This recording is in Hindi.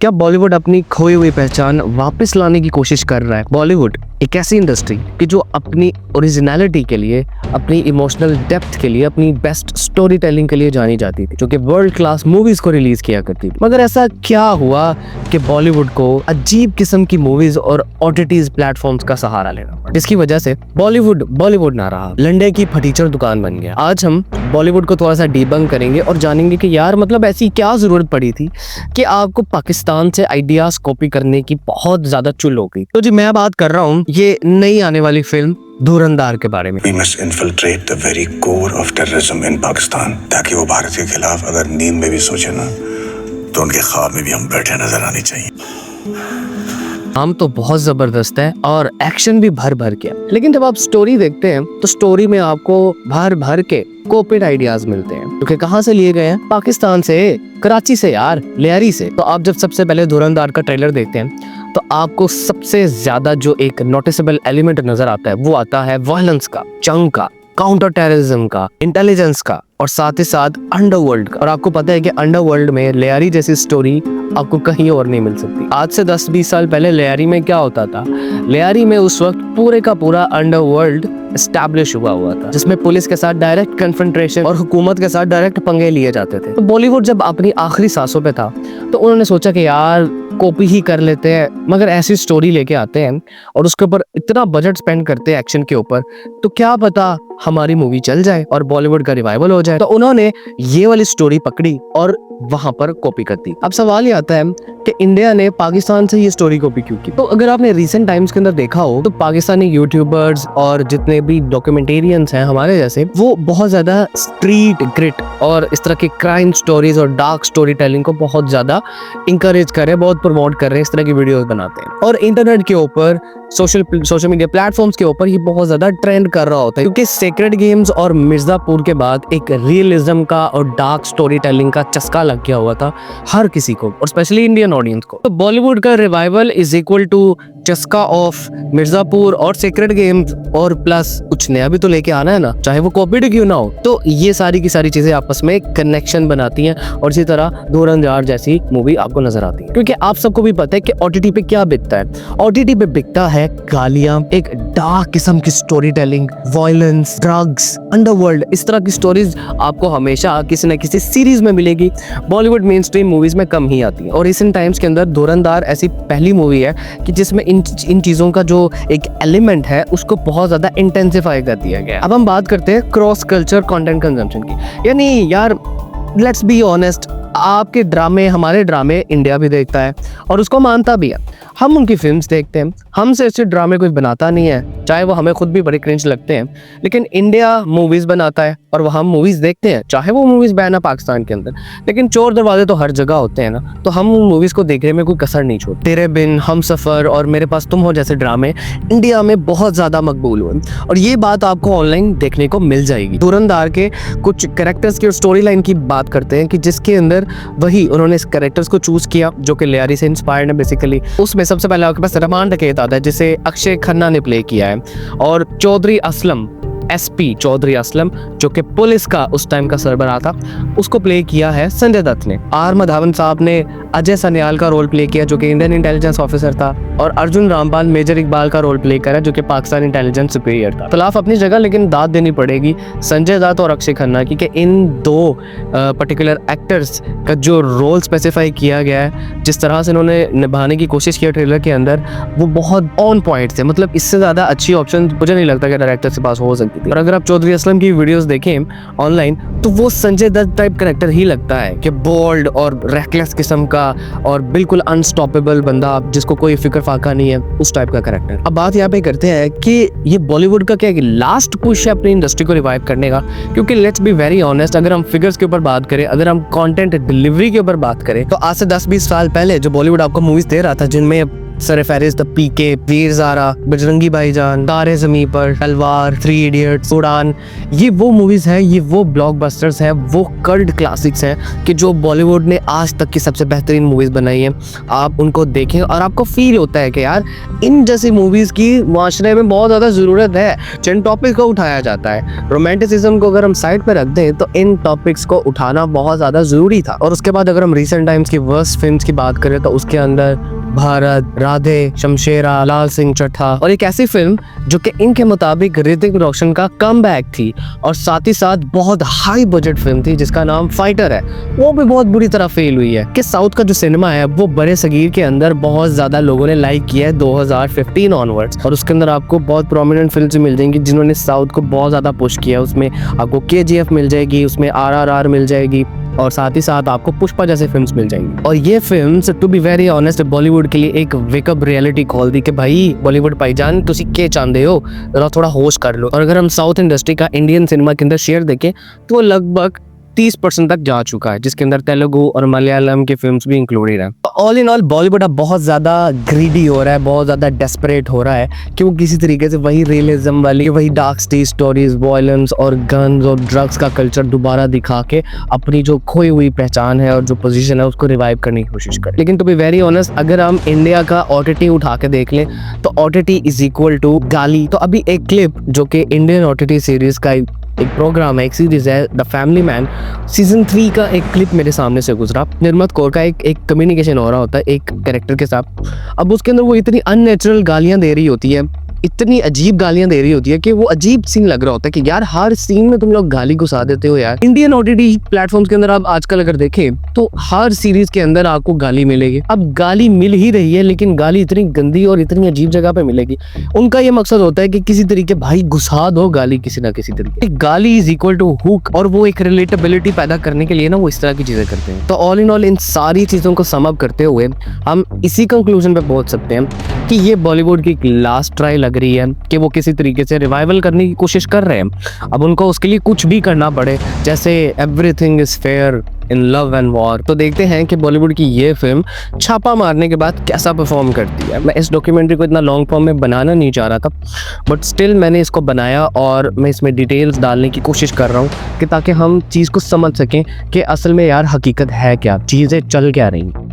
क्या बॉलीवुड अपनी खोई हुई पहचान वापस लाने की कोशिश कर रहा है? बॉलीवुड एक ऐसी इंडस्ट्री कि जो अपनी ओरिजिनलिटी के लिए, अपनी इमोशनल डेप्थ के लिए, अपनी बेस्ट स्टोरी टेलिंग के लिए जानी जाती थी, जो कि वर्ल्ड क्लास मूवीज को रिलीज किया करती थी। मगर ऐसा क्या हुआ कि बॉलीवुड को अजीब किस्म की मूवीज और ओटीटीज प्लेटफॉर्म्स का सहारा लेना पड़ा, जिसकी वजह से बॉलीवुड ना रहा, लंडे की फटीचर दुकान बन गया। आज हम बॉलीवुड को थोड़ा सा डीबंक करेंगे और जानेंगे कि यार मतलब ऐसी क्या जरूरत पड़ी थी कि आपको पाकिस्तान से आइडियाज कॉपी करने की बहुत ज्यादा चुल हो गई। तो जी मैं बात कर रहा हूँ ये नई आने वाली फिल्म धुरंधर के बारे में। We must infiltrate the very core of terrorism in Pakistan, ताकि वो भारत के खिलाफ अगर नींद में भी सोचे ना तो उनके ख्वाब में भी हम बैठे नजर आने चाहिए। नाम तो बहुत जबरदस्त है और एक्शन भी भर भर के, लेकिन जब आप स्टोरी देखते हैं तो स्टोरी में आपको भर भर के कोपिड आइडियाज मिलते हैं, जो कि कहाँ से लिए गए हैं? पाकिस्तान से, कराची से यार, लियारी से। तो आप जब सबसे पहले धुरंधर का ट्रेलर देखते हैं तो आपको सबसे ज्यादा जो एक नोटिसेबल एलिमेंट नजर आता है वो आता है वायलेंस का, जंग का, काउंटर टेररिज्म का, इंटेलिजेंस का और साथ ही साथ अंडरवर्ल्ड का। और आपको पता है कि अंडरवर्ल्ड में लियारी जैसी स्टोरी आपको कहीं और नहीं मिल सकती। आज से 10-20 साल पहले लियारी में क्या होता था? लियारी में उस वक्त पूरे का पूरा अंडरवर्ल्ड एस्टैब्लिश हुआ था, जिसमें पुलिस के साथ डायरेक्ट कन्फ्रंट्रेशन और हुकूमत के साथ डायरेक्ट पंगे लिए जाते थे। तो बॉलीवुड जब अपनी आखिरी सांसों पे था तो उन्होंने सोचा कि यार कॉपी ही कर लेते हैं, मगर ऐसी स्टोरी लेके आते हैं और उसके ऊपर इतना बजट स्पेंड करते हैं एक्शन के ऊपर, तो क्या पता हमारी मूवी चल जाए और बॉलीवुड का रिवाइवल हो जाए। तो उन्होंने ये वाली स्टोरी पकड़ी और वहां पर कॉपी कर दी। अब सवाल ये आता है कि इंडिया ने पाकिस्तान से ये स्टोरी कॉपी क्यों की? तो अगर आपने रिसेंट टाइम्स के अंदर देखा हो तो पाकिस्तानी यूट्यूबर्स और जितने भी डॉक्यूमेंटेरियंस हैं हमारे जैसे, वो बहुत ज्यादा स्ट्रीट ग्रिट और इस तरह की क्राइम स्टोरीज और डार्क स्टोरी टेलिंग को बहुत ज्यादा इंकरेज कर रहे हैं, बहुत प्रमोट कर रहे हैं, इस तरह की वीडियोस बनाते हैं। और इंटरनेट के ऊपर, सोशल मीडिया प्लेटफॉर्म्स के ऊपर ये बहुत ज्यादा ट्रेंड कर रहा होता है, क्योंकि सेक्रेड गेम्स और मिर्जापुर के बाद एक रियलिज्म का और डार्क स्टोरी टेलिंग का चस्का लग गया हुआ था हर किसी को, और स्पेशली इंडियन ऑडियंस को। तो बॉलीवुड का रिवाइवल इज इक्वल टू चस्का ऑफ मिर्जापुर और सेक्रेड गेम्स, और प्लस कुछ नया भी तो लेके आना है ना, चाहे वो कॉपीड क्यों ना हो। तो ये सारी की सारी चीजें आपस में कनेक्शन बनाती हैं और इसी तरह धुरंधर जैसी मूवी आपको नजर आती है। क्योंकि आप सबको भी पता है कि ओटीटी पे क्या बिकता है? ओटीटी पे बिकता है गालियां, एक डार्क किस्म की story telling, violence, drugs, underworld, इस तरह की स्टोरीज आपको हमेशा किसी न किसी सीरीज में मिलेगी। बॉलीवुड मेन स्ट्रीम मूवीज में कम ही आती है, और रिसेंट टाइम्स के अंदर धुरंधर ऐसी पहली मूवी है कि जिसमें इन चीजों का जो एक एलिमेंट है उसको बहुत ज्यादा इंटेंसिफाई कर दिया गया। अब हम बात करते हैं क्रॉस कल्चर कंटेंट कंजम्पशन की। यानी यार लेट्स बी ऑनेस्ट, आपके ड्रामे, हमारे ड्रामे इंडिया भी देखता है और उसको मानता भी है। हम उनकी फिल्म्स देखते हैं, हमसे ऐसे ड्रामे कोई बनाता नहीं है, चाहे वो हमें खुद भी बड़े क्रिंज लगते हैं, लेकिन इंडिया मूवीज बनाता है और वह हम मूवीज देखते हैं, चाहे वो मूवीज बैन है पाकिस्तान के अंदर, लेकिन चोर दरवाजे तो हर जगह होते हैं ना, तो हम उन मूवीज को देखने में कोई कसर नहीं छोड़ते। तेरे बिन, हम सफर और मेरे पास तुम हो जैसे ड्रामे इंडिया में बहुत ज्यादा मकबूल हुए, और ये बात आपको ऑनलाइन देखने को मिल जाएगी। धुरंधर के कुछ कैरेक्टर्स की और स्टोरी लाइन की बात करते हैं कि जिसके अंदर वही उन्होंने इस कैरेक्टर्स को चूज किया जो कि लियारी से इंस्पायर्ड है बेसिकली। उसमें सबसे पहले आपके पास रहमान डकैत आता है जिसे अक्षय खन्ना ने प्ले किया है, और चौधरी असलम, एसपी चौधरी असलम, जो कि पुलिस का उस टाइम का सरबराह था, उसको प्ले किया है संजय दत्त ने। आर माधवन साहब ने अजय सन्याल का रोल प्ले किया जो कि इंडियन इंटेलिजेंस ऑफिसर था, और अर्जुन रामपाल मेजर इकबाल का रोल प्ले करा जो कि पाकिस्तान इंटेलिजेंस सुपीरियर था। खिलाफ अपनी जगह, लेकिन दाद देनी पड़ेगी संजय दत्त और अक्षय खन्ना की कि इन दो पर्टिकुलर एक्टर्स का जो रोल स्पेसिफाई किया गया है, जिस तरह से उन्होंने निभाने की कोशिश की ट्रेलर के अंदर, वो बहुत ऑन पॉइंट थे। मतलब इससे ज्यादा अच्छी ऑप्शन मुझे नहीं लगता कि डायरेक्टर के पास हो सकती थी। और अगर आप चौधरी असलम की वीडियोस देखें ऑनलाइन तो वो संजय दत्त टाइप कैरेक्टर ही लगता है कि बोल्ड और रेकलेस किस्म का और बिल्कुल अनस्टॉपेबल बंदा जिसको कोई फिक्र फाका नहीं है, उस टाइप का कैरेक्टर। अब बात यहाँ पे करते हैं कि ये बॉलीवुड का क्या लास्ट पुश है अपनी इंडस्ट्री को रिवाइव करने का, क्योंकि लेट्स बी वेरी ऑनेस्ट, अगर हम फिगर्स के ऊपर बात करें, अगर हम कंटेंट डिलीवरी के ऊपर बात करें, तो आज से 10-20 साल पहले जो बॉलीवुड आपको मूवीज दे रहा था जिनमें सरफहरिस्त, द पीके, वीर ज़ारा, बजरंगी भाईजान, तारे ज़मीं पर, तलवार, 3 इडियट्स, उड़ान, ये वो मूवीज़ हैं, ये वो ब्लॉकबस्टर्स हैं, वो कल्ट क्लासिक्स हैं कि जो बॉलीवुड ने आज तक की सबसे बेहतरीन मूवीज़ बनाई हैं। आप उनको देखें और आपको फील होता है कि यार इन जैसी मूवीज़ की माशरे में बहुत ज़्यादा ज़रूरत है। जिन टॉपिक को उठाया जाता है, रोमांटिसिज्म को अगर हम साइड पर रख दें तो इन टॉपिक्स को उठाना बहुत ज़्यादा ज़रूरी था। और उसके बाद अगर हम रिसेंट टाइम्स की वर्स्ट फिल्म्स की बात करें तो उसके अंदर भारत, राधे, शमशेरा, लाल सिंह चड्ढा और एक ऐसी फिल्म जो कि इनके मुताबिक ऋतिक रोशन का कमबैक थी और साथ ही साथ बहुत हाई बजट फिल्म थी जिसका नाम फाइटर है, वो भी बहुत बुरी तरह फेल हुई है। कि साउथ का जो सिनेमा है वो बड़े सगीर के अंदर बहुत ज़्यादा लोगों ने लाइक किया है 2015 ऑनवर्ड्स, और उसके अंदर आपको बहुत प्रोमिनेंट फिल्म्स मिल जाएंगी जिन्होंने साउथ को बहुत ज़्यादा पुश किया। उसमें आपको KGF मिल जाएगी, उसमें RRR मिल जाएगी और साथ ही साथ आपको पुष्पा जैसे फिल्म्स मिल जाएंगी। और ये films to be very honest Bollywood के लिए एक वेकअप रियलिटी कॉल दी कि भाई बॉलीवुड भाईजान तुसी के चाहते हो, जरा थोड़ा होश कर लो। और अगर हम साउथ इंडस्ट्री का इंडियन सिनेमा के अंदर शेयर देखें तो वो लगभग 30% तक जा चुका है, जिसके अंदर तेलुगु और मलयालम की फिल्म्स भी इंक्लूडेड हैं। ऑल इन ऑल बॉलीवुड अब बहुत ज़्यादा ग्रीडी हो रहा है, बहुत ज़्यादा डेस्परेट हो रहा है कि वो किसी तरीके से वही रियलिज्म वाली, वही डार्क स्टेज स्टोरीज, वायलेंस और गन्स और ड्रग्स का कल्चर दोबारा दिखा के अपनी जो खोई हुई पहचान है और जो पोजीशन है उसको रिवाइव करने की कोशिश करें। लेकिन टू बी वेरी ऑनेस्ट अगर हम इंडिया का OTT उठा के देख लें तो OTT इज इक्वल टू गाली। तो अभी एक क्लिप जो कि इंडियन OTT सीरीज का एक प्रोग्राम है, एक सीरीज है द फैमिली मैन, सीजन 3 का एक क्लिप मेरे सामने से गुजरा। निर्मत कौर का एक कम्युनिकेशन हो रहा होता है एक कैरेक्टर के साथ। अब उसके अंदर वो इतनी अननेचुरल गालियां दे रही होती है, इतनी अजीब गालियां दे रही होती है कि वो अजीब सीन लग रहा होता है कि यार हर सीन में तुम लोग गाली घुसा देते हो यार। इंडियन OTT प्लेटफॉर्म्स के अंदर आप आजकल अगर देखें तो हर सीरीज के अंदर आपको गाली मिलेगी। अब गाली मिल ही रही है लेकिन गाली इतनी गंदी और इतनी अजीब जगह पे मिलेगी। उनका ये मकसद होता है कि किसी तरीके भाई घुसा दो गाली किसी ना किसी तरीके। गाली इज इक्वल टू हुक, और वो एक रिलेटेबिलिटी पैदा करने के लिए ना वो इस तरह की चीजें करते हैं। तो ऑल इन ऑल इन सारी चीजों को सम अप करते हुए हम इसी कंक्लूजन पे पहुंच सकते हैं कि ये बॉलीवुड की लास्ट ट्राई लग रही है कि वो किसी तरीके से रिवाइवल करने की कोशिश कर रहे हैं। अब उनको उसके लिए कुछ भी करना पड़े, जैसे everything is fair in love and war. तो देखते हैं कि बॉलीवुड की ये फिल्म छापा मारने के बाद कैसा परफॉर्म करती है। मैं इस डॉक्यूमेंट्री को इतना लॉन्ग फॉर्म में बनाना नहीं चाह रहा था, बट स्टिल मैंने इसको बनाया और मैं इसमें डिटेल्स डालने की कोशिश कर रहा हूँ कि ताकि हम चीज़ को समझ सकें कि असल में यार हकीकत है क्या, चीज़ें चल क्या रही हैं।